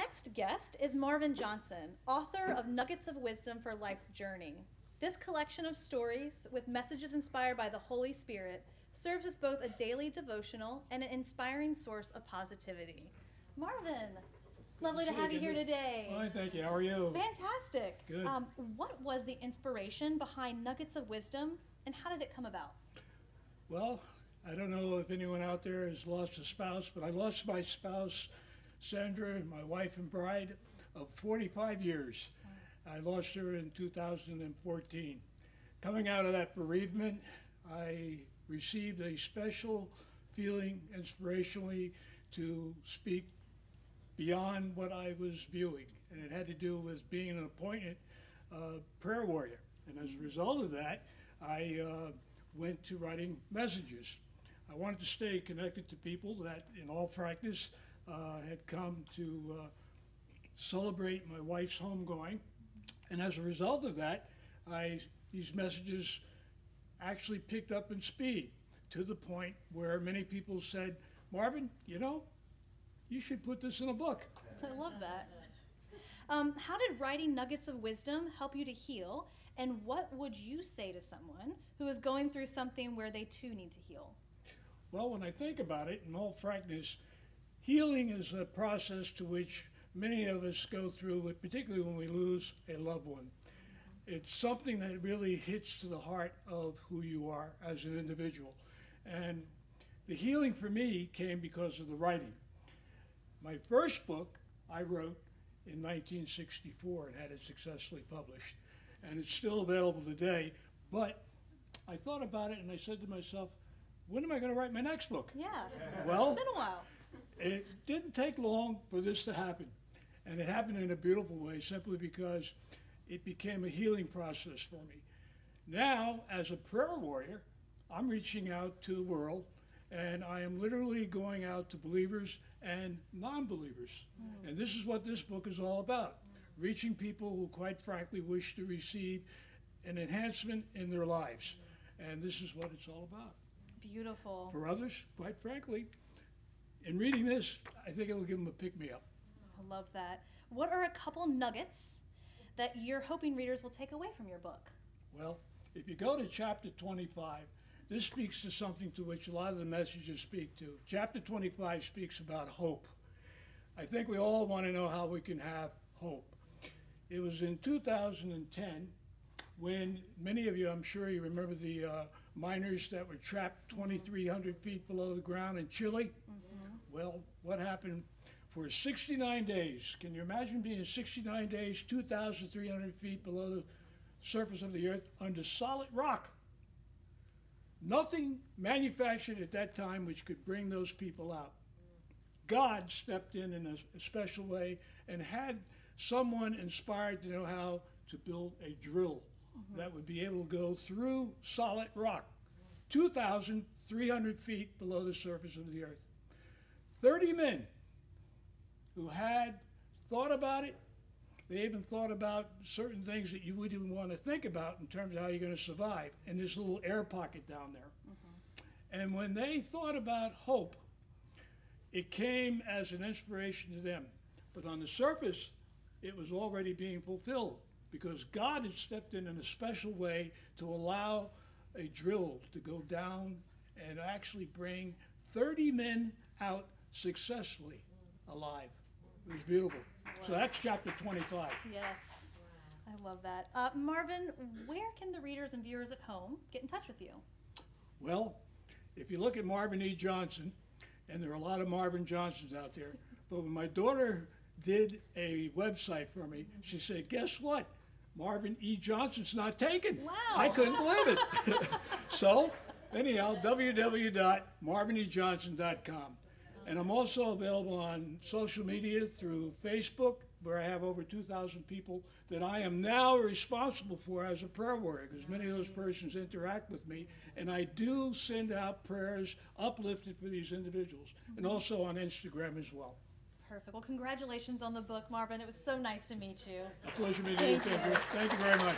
next guest is Marvin Johnson, author of Nuggets of Wisdom for Life's Journey. This collection of stories with messages inspired by the Holy Spirit serves as both a daily devotional and an inspiring source of positivity. Marvin, lovely to have you here today. Fine, thank you. How are you? Fantastic. Good. What was the inspiration behind Nuggets of Wisdom, and how did it come about? Well, I don't know if anyone out there has lost a spouse, but I lost my spouse, Sandra, my wife and bride of 45 years. I lost her in 2014. Coming out of that bereavement, I received a special feeling inspirationally to speak beyond what I was viewing, and it had to do with being an appointed prayer warrior. And as a result of that, I went to writing messages. I wanted to stay connected to people that, in all frankness, had come to celebrate my wife's homegoing. And as a result of that, these messages actually picked up in speed to the point where many people said, Marvin, you know, you should put this in a book. I love that. How did writing Nuggets of Wisdom help you to heal? And what would you say to someone who is going through something where they too need to heal? Well, when I think about it, in all frankness, healing is a process to which many of us go through, particularly when we lose a loved one. It's something that really hits to the heart of who you are as an individual. And the healing for me came because of the writing. My first book I wrote in 1964 and had it successfully published. And it's still available today. But I thought about it and I said to myself, when am I going to write my next book? Yeah, Well, it's been a while. It didn't take long for this to happen. And it happened in a beautiful way simply because it became a healing process for me. Now, as a prayer warrior, I'm reaching out to the world, and I am literally going out to believers and non-believers. And this is what this book is all about, reaching people who, quite frankly, wish to receive an enhancement in their lives. And this is what it's all about. Beautiful. For others, quite frankly, in reading this, I think it'll give them a pick-me-up. I love that. What are a couple nuggets that you're hoping readers will take away from your book? Well, if you go to chapter 25, this speaks to something to which a lot of the messages speak to. Chapter 25 speaks about hope. I think we all want to know how we can have hope. It was in 2010 when many of you, I'm sure you remember the miners that were trapped 2,300 feet below the ground in Chile. Well, what happened for 69 days? Can you imagine being 69 days, 2,300 feet below the surface of the earth under solid rock? Nothing manufactured at that time which could bring those people out. God stepped in a special way and had someone inspired to know how to build a drill that would be able to go through solid rock, 2,300 feet below the surface of the earth. 30 men who had thought about it. They even thought about certain things that you wouldn't even want to think about in terms of how you're going to survive in this little air pocket down there. And when they thought about hope, it came as an inspiration to them. But on the surface, it was already being fulfilled because God had stepped in a special way to allow a drill to go down and actually bring 30 men out successfully alive. It was beautiful. So that's chapter 25. Yes, I love that. Marvin, where can the readers and viewers at home get in touch with you? Well, if you look at Marvin E. Johnson, and there are a lot of Marvin Johnsons out there, but when my daughter did a website for me, she said, guess what? Marvin E. Johnson's not taken. Wow. I couldn't believe it. So, anyhow, www.marvinejohnson.com. And I'm also available on social media through Facebook, where I have over 2,000 people that I am now responsible for as a prayer warrior, because many of those persons interact with me, and I do send out prayers uplifted for these individuals, and also on Instagram as well. Perfect. Well, congratulations on the book, Marvin. It was so nice to meet you. A pleasure meeting you. Thank you very much.